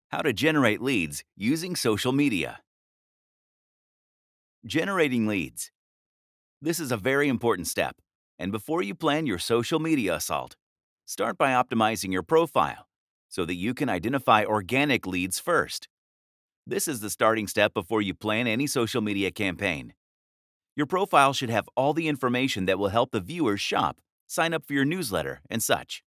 How to generate leads using social media. Generating leads. This is a very important step. And before you plan your social media assault, start by optimizing your profile so that you can identify organic leads first. This is the starting step before you plan any social media campaign. Your profile should have all the information that will help the viewers shop, sign up for your newsletter, and such.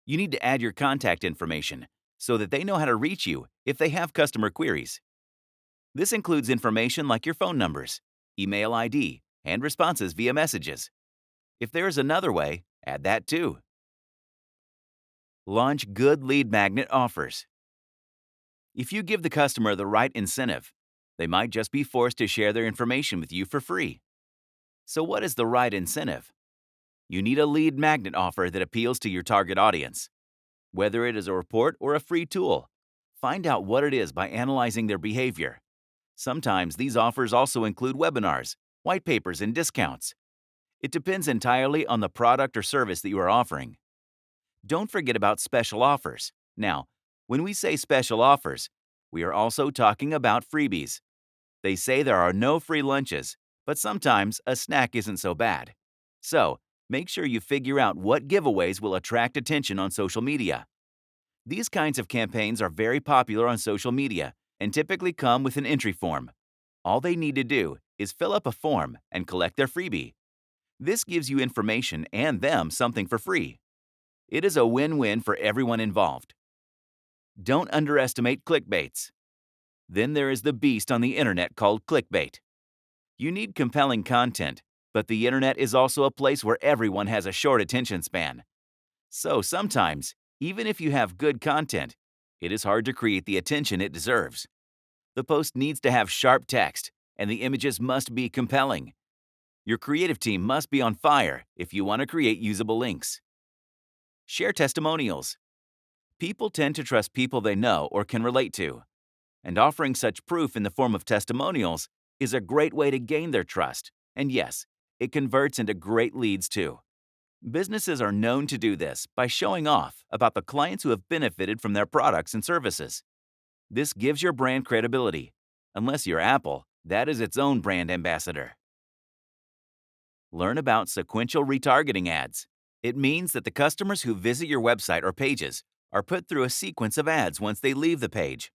You need to add your contact information so that they know how to reach you if they have customer queries. This includes information like your phone numbers, email ID, and responses via messages. If there is another way, add that too. Launch good lead magnet offers. If you give the customer the right incentive, they might just be forced to share their information with you for free. So what is the right incentive? You need a lead magnet offer that appeals to your target audience. Whether it is a report or a free tool, find out what it is by analyzing their behavior. Sometimes these offers also include webinars, white papers, and discounts. It depends entirely on the product or service that you are offering. Don't forget about special offers. Now, when we say special offers, we are also talking about freebies. They say there are no free lunches, but sometimes a snack isn't so bad. So, make sure you figure out what giveaways will attract attention on social media. These kinds of campaigns are very popular on social media and typically come with an entry form. All they need to do is fill up a form and collect their freebie. This gives you information and them something for free. It is a win-win for everyone involved. Don't underestimate clickbaits. Then there is the beast on the internet called clickbait. You need compelling content, but the internet is also a place where everyone has a short attention span. So sometimes, even if you have good content, it is hard to create the attention it deserves. The post needs to have sharp text, and the images must be compelling. Your creative team must be on fire if you want to create usable links. Share testimonials. People tend to trust people they know or can relate to, and offering such proof in the form of testimonials is a great way to gain their trust, and yes, it converts into great leads too. Businesses are known to do this by showing off about the clients who have benefited from their products and services. This gives your brand credibility. Unless you're Apple, that is its own brand ambassador. Learn about sequential retargeting ads. It means that the customers who visit your website or pages are put through a sequence of ads once they leave the page.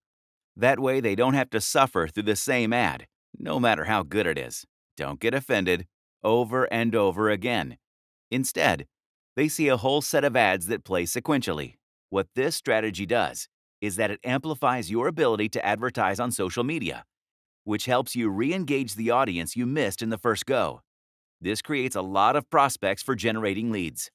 That way they don't have to suffer through the same ad, no matter how good it is. Don't get offended, over and over again. Instead, they see a whole set of ads that play sequentially. What this strategy does is that it amplifies your ability to advertise on social media, which helps you re-engage the audience you missed in the first go. This creates a lot of prospects for generating leads.